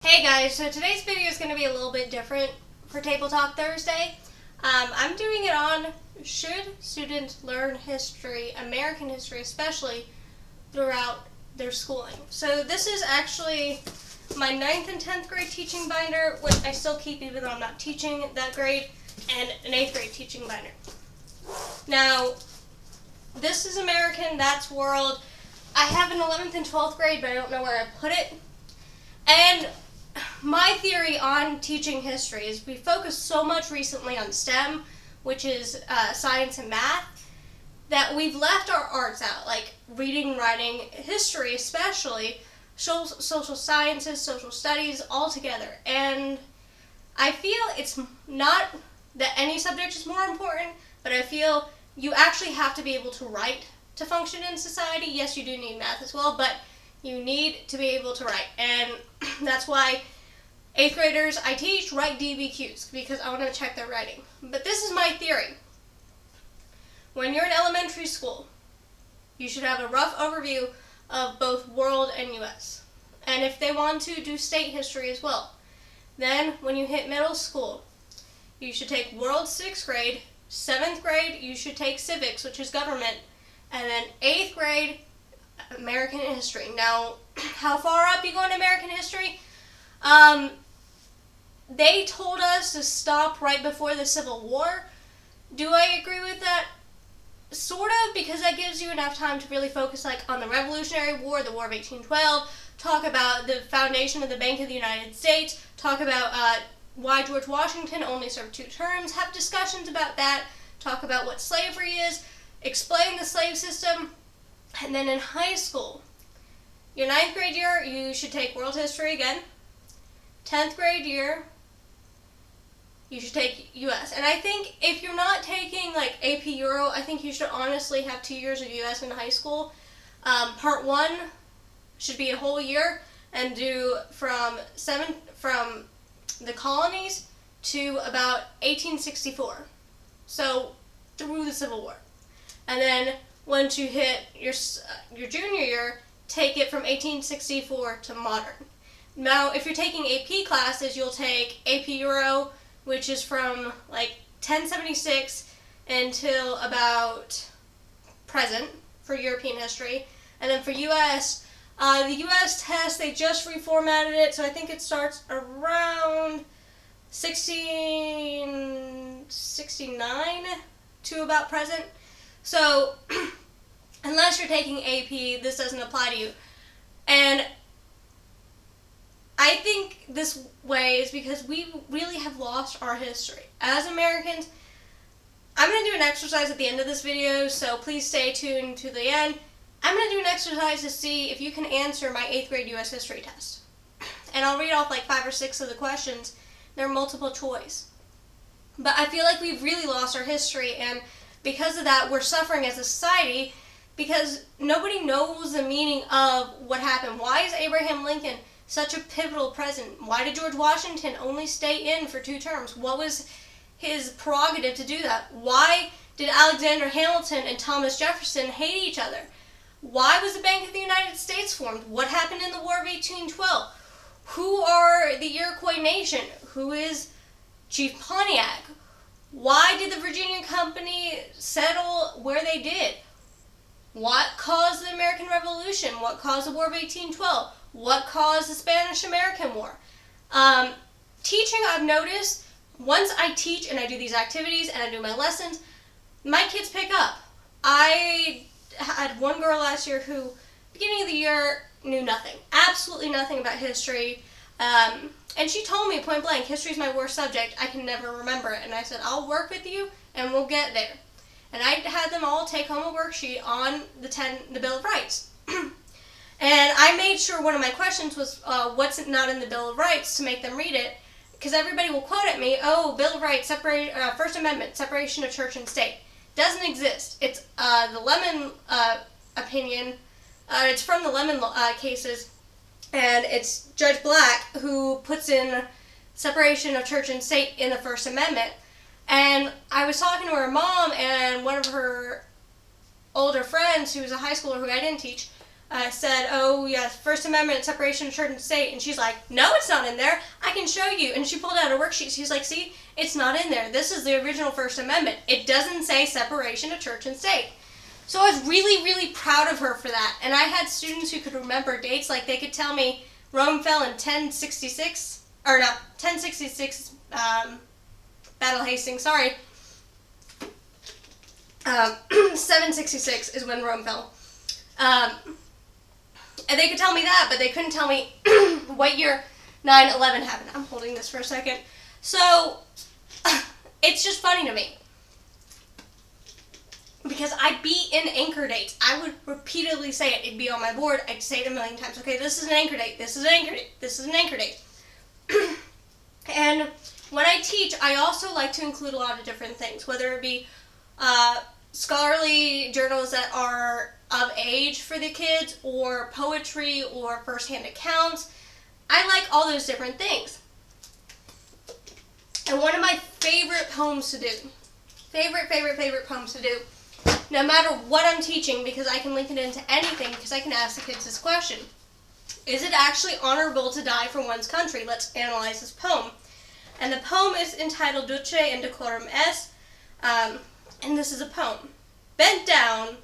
Hey guys, so today's video is going to be a little bit different for Table Talk Thursday. I'm doing it on should students learn history, American history especially, throughout their schooling. So this is actually my 9th and 10th grade teaching binder, which I still keep even though I'm not teaching that grade, and an 8th grade teaching binder. Now, this is American, that's World. I have an 11th and 12th grade, but I don't know where I put it. And my theory on teaching history is we focus so much recently on STEM, which is science and math, that we've left our arts out, like reading, writing, history especially, social sciences, social studies, all together. And I feel it's not that any subject is more important, but I feel you actually have to be able to write to function in society. Yes, you do need math as well, but you need to be able to write. And that's why 8th graders I teach write DBQs, because I want to check their writing. But this is my theory. When you're in elementary school, you should have a rough overview of both world and US. And if they want to do state history as well. Then when you hit middle school, you should take world 6th grade, 7th grade you should take civics, which is government, and then 8th grade American history. Now, how far up you go in American history? They told us to stop right before the Civil War. Do I agree with that? Sort of, because that gives you enough time to really focus on the Revolutionary War, the War of 1812, talk about the foundation of the Bank of the United States, talk about why George Washington only served 2 terms, have discussions about that, talk about what slavery is, explain the slave system. And then in high school, your 9th grade year, you should take world history again. 10th grade year, you should take US. And I think if you're not taking AP Euro, I think you should honestly have 2 years of US in high school. Part 1 should be a whole year and do from the colonies to about 1864. So through the Civil War. And then once you hit your junior year, take it from 1864 to modern. Now, if you're taking AP classes, you'll take AP Euro, which is from 1076 until about present for European history. And then for US, the US test, they just reformatted it, so I think it starts around 1669 to about present. So, unless you're taking AP, this doesn't apply to you. And I think this way is because we really have lost our history. As Americans, I'm going to do an exercise at the end of this video, so please stay tuned to the end. I'm going to do an exercise to see if you can answer my 8th grade US history test. And I'll read off 5 or 6 of the questions. They're multiple choice. But I feel like we've really lost our history, and because of that, we're suffering as a society because nobody knows the meaning of what happened. Why is Abraham Lincoln such a pivotal president? Why did George Washington only stay in for 2 terms? What was his prerogative to do that? Why did Alexander Hamilton and Thomas Jefferson hate each other? Why was the Bank of the United States formed? What happened in the War of 1812? Who are the Iroquois Nation? Who is Chief Pontiac? Why did the Virginia Company settle where they did? What caused the American Revolution? What caused the War of 1812? What caused the Spanish-American War? Teaching, I've noticed, once I teach and I do these activities and I do my lessons, my kids pick up. I had one girl last year who, beginning of the year, knew nothing. Absolutely nothing about history. And she told me point blank, history is my worst subject. I can never remember it. And I said, I'll work with you and we'll get there. And I had them all take home a worksheet on the Bill of Rights. And I made sure one of my questions was what's not in the Bill of Rights to make them read it. Because everybody will quote at me, oh, Bill of Rights, First Amendment, separation of church and state. Doesn't exist. It's the Lemon opinion. It's from the Lemon cases. And it's Judge Black who puts in separation of church and state in the First Amendment. And I was talking to her mom and one of her older friends who was a high schooler who I didn't teach, I said, oh, yes, First Amendment, separation of church and state. And she's like, no, it's not in there. I can show you. And she pulled out a worksheet. She's like, see, it's not in there. This is the original First Amendment. It doesn't say separation of church and state. So I was really, really proud of her for that. And I had students who could remember dates. Like, they could tell me Rome fell in 1066, or not, 1066, Battle of Hastings, sorry. 766 is when Rome fell. And they could tell me that, but they couldn't tell me what year 9/11 happened. I'm holding this for a second. So, it's just funny to me. Because I'd be in anchor dates. I would repeatedly say it. It'd be on my board. I'd say it a million times. Okay, this is an anchor date. This is an anchor date. This is an anchor date. And when I teach, I also like to include a lot of different things, whether it be scholarly journals that are of age for the kids, or poetry, or first-hand accounts. I like all those different things. And one of my favorite poems to do, favorite poems to do, no matter what I'm teaching, because I can link it into anything, because I can ask the kids this question: is it actually honorable to die for one's country? Let's analyze this poem. And the poem is entitled Duce in Decorum Est, and this is a poem. Bent down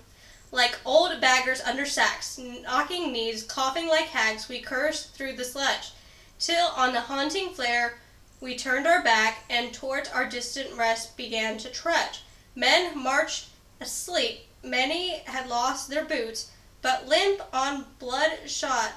like old baggers under sacks, knocking knees, coughing like hags, we cursed through the sledge, till on the haunting flare we turned our back, and towards our distant rest began to trudge. Men marched asleep, many had lost their boots, but limp on blood-shot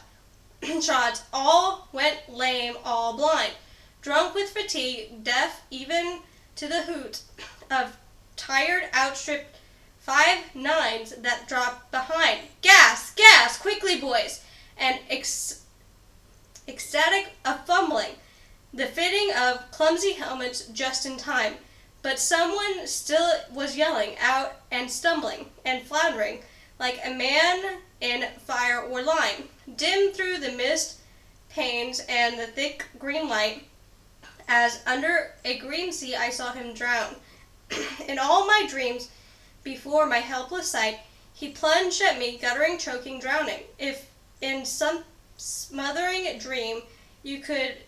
shots, all went lame, all blind, drunk with fatigue, deaf even to the hoot of tired, outstripped 5 nines that dropped behind. Gas, gas, quickly, boys! And ecstatic of fumbling, the fitting of clumsy helmets just in time. But someone still was yelling out and stumbling and floundering like a man in fire or lime. Dim through the mist panes and the thick green light, as under a green sea I saw him drown. In all my dreams, before my helpless sight, he plunged at me, guttering, choking, drowning. If in some smothering dream you could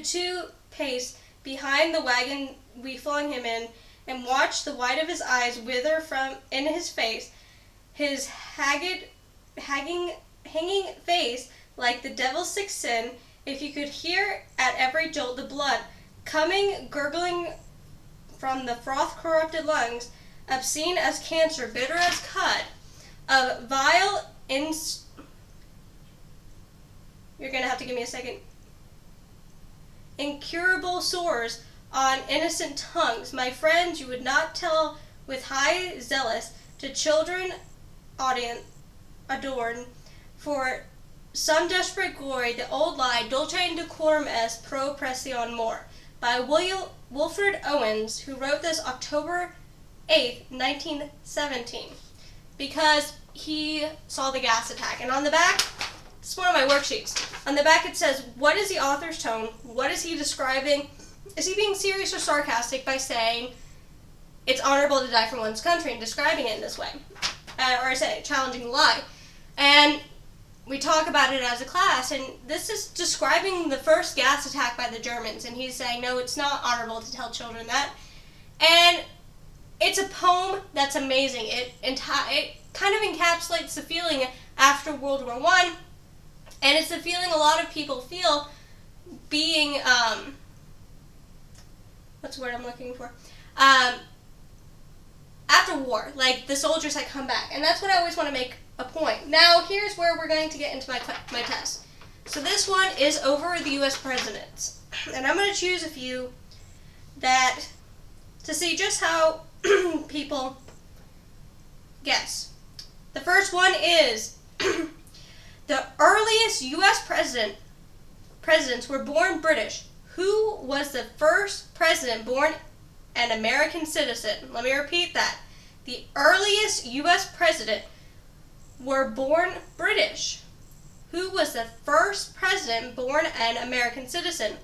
too pace behind the wagon we flung him in, and watch the white of his eyes wither from in his face, his hanging face like the devil's sick sin, if you could hear at every jolt the blood coming gurgling from the froth-corrupted lungs, obscene as cancer, bitter as cud, of vile you're going to have to give me a second. Incurable sores on innocent tongues, my friends, you would not tell with high zealous to children adorned for some desperate glory, the old lie, dulce in decorum est pro pression more, by Wilfred Owens, who wrote this October 8th, 1917, because he saw the gas attack. And on the back, this is one of my worksheets. On the back it says, what is the author's tone? What is he describing? Is he being serious or sarcastic by saying it's honorable to die for one's country and describing it in this way? Or say, challenging the lie. And we talk about it as a class, and this is describing the first gas attack by the Germans, and he's saying, no, it's not honorable to tell children that. And it's a poem that's amazing. It kind of encapsulates the feeling after World War I, and it's the feeling a lot of people feel being, what's the word I'm looking for? After war, like the soldiers that come back. And that's what I always want to make a point. Now, here's where we're going to get into my test. So this one is over the U.S. presidents. And I'm going to choose a few to see just how people guess. The first one is the earliest U.S. presidents were born British. Who was the first president born an American citizen? Let me repeat that. The earliest U.S. president were born British. Who was the first president born an American citizen?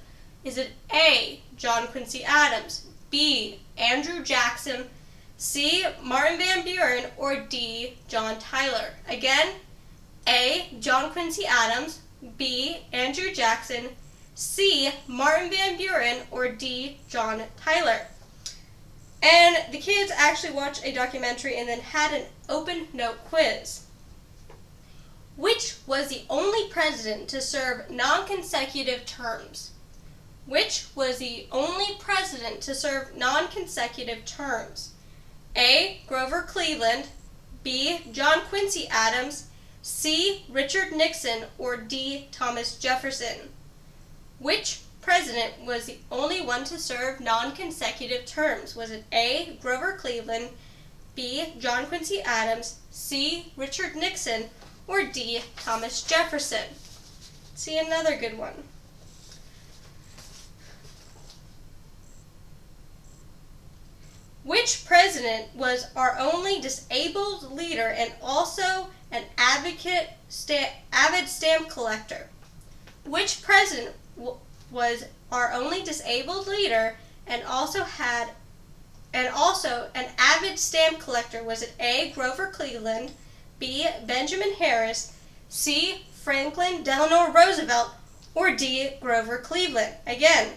Is it A, John Quincy Adams, B, Andrew Jackson, C. Martin Van Buren, or D. John Tyler? Again, A. John Quincy Adams, B. Andrew Jackson, C. Martin Van Buren, or D. John Tyler? And the kids actually watched a documentary and then had an open note quiz. Which was the only president to serve non-consecutive terms? Which was the only president to serve non-consecutive terms? A. Grover Cleveland, B. John Quincy Adams, C. Richard Nixon, or D. Thomas Jefferson? Which president was the only one to serve non-consecutive terms? Was it A. Grover Cleveland, B. John Quincy Adams, C. Richard Nixon, or D. Thomas Jefferson? See, another good one. Which president was our only disabled leader and also an avid stamp collector? Which president was our only disabled leader and also an avid stamp collector? Was it A. Grover Cleveland, B. Benjamin Harris, C. Franklin Delano Roosevelt, or D. Grover Cleveland? Again,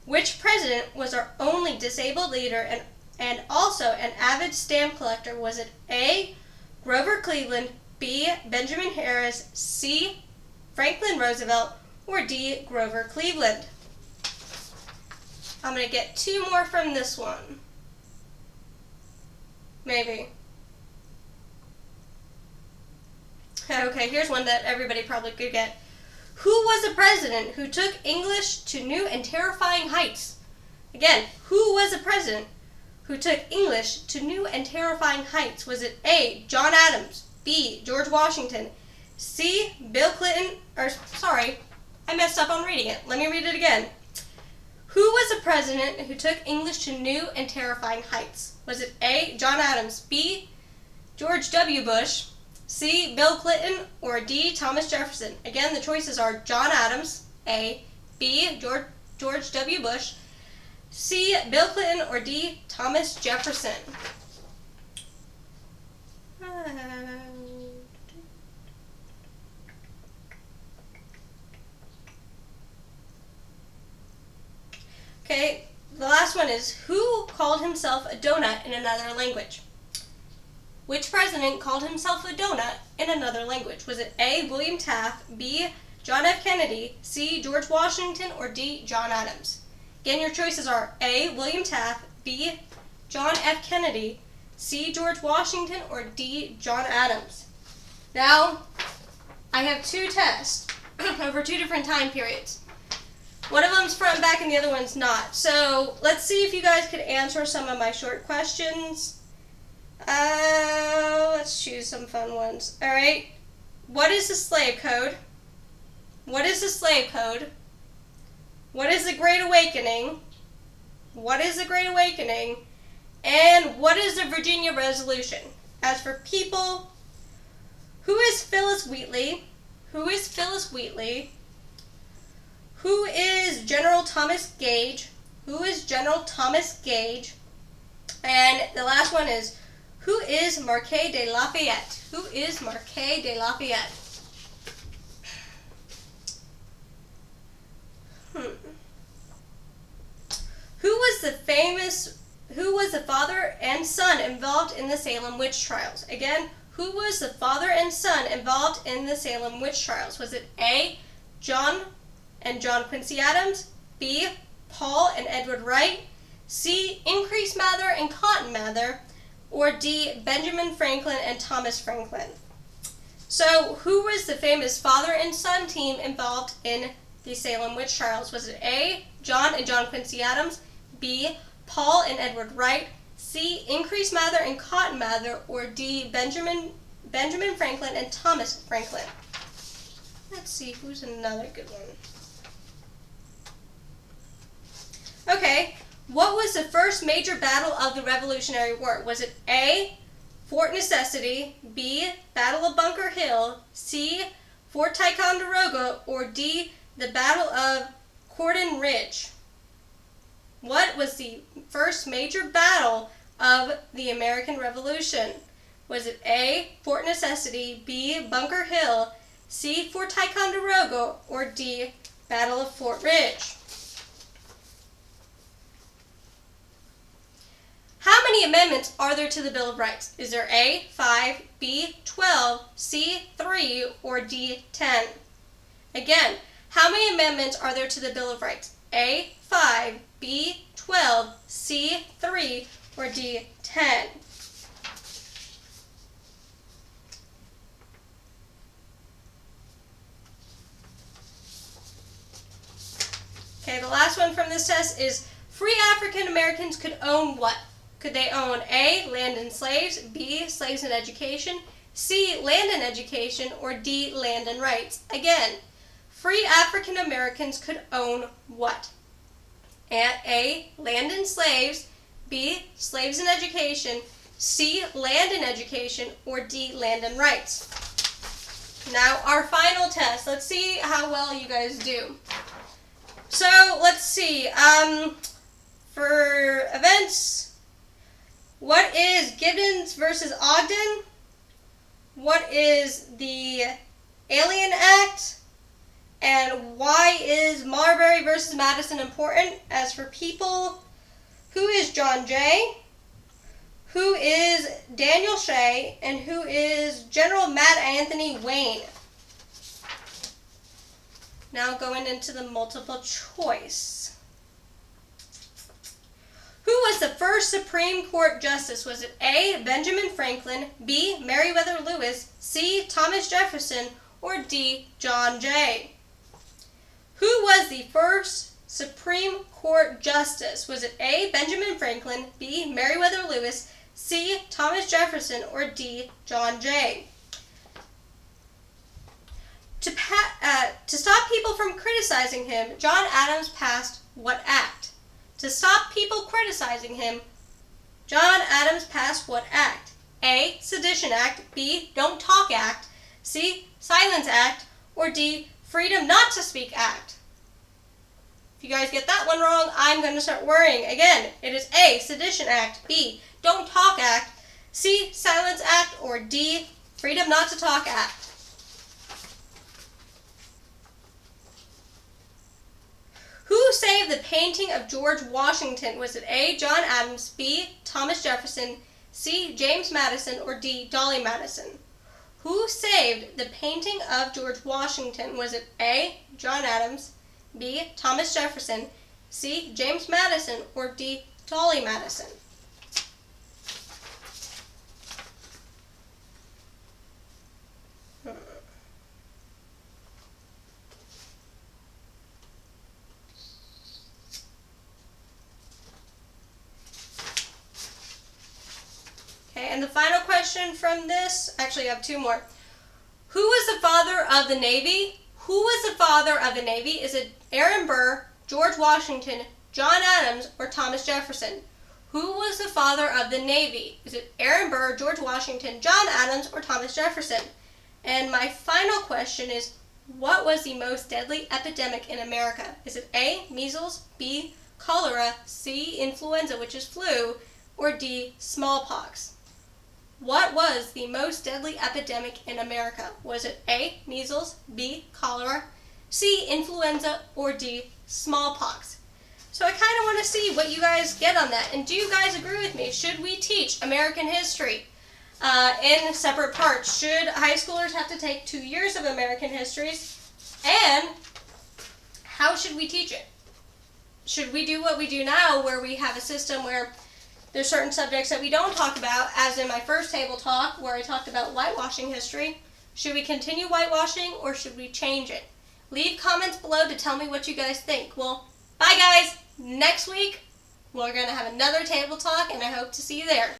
which president was our only disabled leader and also an avid stamp collector? Was it A. Grover Cleveland, B. Benjamin Harris, C. Franklin Roosevelt, or D. Grover Cleveland? I'm going to get two more from this one. Maybe. Okay, here's one that everybody probably could get. Who was the president who took English to new and terrifying heights? Again, who was the president who took English to new and terrifying heights? Was it A. John Adams, B. George Washington, C. Bill Clinton, I messed up on reading it. Let me read it again. Who was the president who took English to new and terrifying heights? Was it A. John Adams, B. George W. Bush, C. Bill Clinton, or D. Thomas Jefferson? Again, the choices are John Adams, A. B. George W. Bush, C. Bill Clinton, or D. Thomas Jefferson? Okay, the last one is, who called himself a donut in another language? Which president called himself a donut in another language? Was it A. William Taft, B. John F. Kennedy, C. George Washington, or D. John Adams? Again, your choices are A. William Taft, B. John F. Kennedy, C. George Washington, or D. John Adams? Now, I have two tests over two different time periods. One of them's front and back and the other one's not. So let's see if you guys could answer some of my short questions. Let's choose some fun ones. All right. What is the slave code? What is the slave code? What is the Great Awakening? What is the Great Awakening? And what is the Virginia Resolution? As for people, who is Phyllis Wheatley? Who is Phyllis Wheatley? Who is General Thomas Gage? Who is General Thomas Gage? And the last one is, who is Marquis de Lafayette? Who is Marquis de Lafayette? Who was the father and son involved in the Salem witch trials? Again, who was the father and son involved in the Salem witch trials? Was it A. John and John Quincy Adams, B. Paul and Edward Wright, C. Increase Mather and Cotton Mather, or D. Benjamin Franklin and Thomas Franklin? So, who was the famous father and son team involved in the Salem witch trials? Was it A. John and John Quincy Adams, B. Paul and Edward Wright, C. Increase Mather and Cotton Mather, or D. Benjamin Franklin and Thomas Franklin? Let's see, who's another good one? Okay, what was the first major battle of the Revolutionary War? Was it A. Fort Necessity, B. Battle of Bunker Hill, C. Fort Ticonderoga, or D. the Battle of Cordon Ridge? What was the first major battle of the American Revolution? Was it A, Fort Necessity, B, Bunker Hill, C, Fort Ticonderoga, or D, Battle of Fort Ridge? How many amendments are there to the Bill of Rights? Is there A, 5, B, 12, C, 3, or D, 10? Again, how many amendments are there to the Bill of Rights? A, 5, B, 12, C, 3, or D, 10? Okay, the last one from this test is free African Americans could own what? Could they own A, land and slaves, B, slaves and education, C, land and education, or D, land and rights? Again, free African Americans could own what? A, land and slaves, B, slaves and education, C, land and education, or D, land and rights? Now, our final test. Let's see how well you guys do. So, let's see. For events, what is Gibbons versus Ogden? What is the Alien Act? And why is Marbury versus Madison important? As for people, who is John Jay? Who is Daniel Shea? And who is General Matt Anthony Wayne? Now going into the multiple choice. Who was the first Supreme Court Justice? Was it A, Benjamin Franklin, B, Meriwether Lewis, C, Thomas Jefferson, or D, John Jay? Who was the first Supreme Court Justice? Was it A, Benjamin Franklin, B, Meriwether Lewis, C, Thomas Jefferson, or D, John Jay? To stop people from criticizing him, John Adams passed what act? To stop people criticizing him, John Adams passed what act? A, Sedition Act, B, Don't Talk Act, C, Silence Act, or D, Freedom Not to Speak Act? If you guys get that one wrong, I'm going to start worrying. Again, it is A, Sedition Act, B, Don't Talk Act, C, Silence Act, or D, Freedom Not to Talk Act. Who saved the painting of George Washington? Was it A, John Adams, B, Thomas Jefferson, C, James Madison, or D, Dolly Madison? Who saved the painting of George Washington? Was it A, John Adams, B, Thomas Jefferson, C, James Madison, or D, Dolly Madison? And the final question from this, actually I have two more. Who was the father of the Navy? Who was the father of the Navy? Is it Aaron Burr, George Washington, John Adams, or Thomas Jefferson? Who was the father of the Navy? Is it Aaron Burr, George Washington, John Adams, or Thomas Jefferson? And my final question is, what was the most deadly epidemic in America? Is it A, measles, B, cholera, C, influenza, which is flu, or D, smallpox? What was the most deadly epidemic in America? Was it A, measles, B, cholera, C, influenza, or D, smallpox? So I kind of want to see what you guys get on that. And do you guys agree with me? Should we teach American history in separate parts? Should high schoolers have to take 2 years of American history? And how should we teach it? Should we do what we do now, where we have a system where there's certain subjects that we don't talk about, as in my first table talk where I talked about whitewashing history? Should we continue whitewashing or should we change it? Leave comments below to tell me what you guys think. Well, bye guys! Next week we're going to have another table talk and I hope to see you there.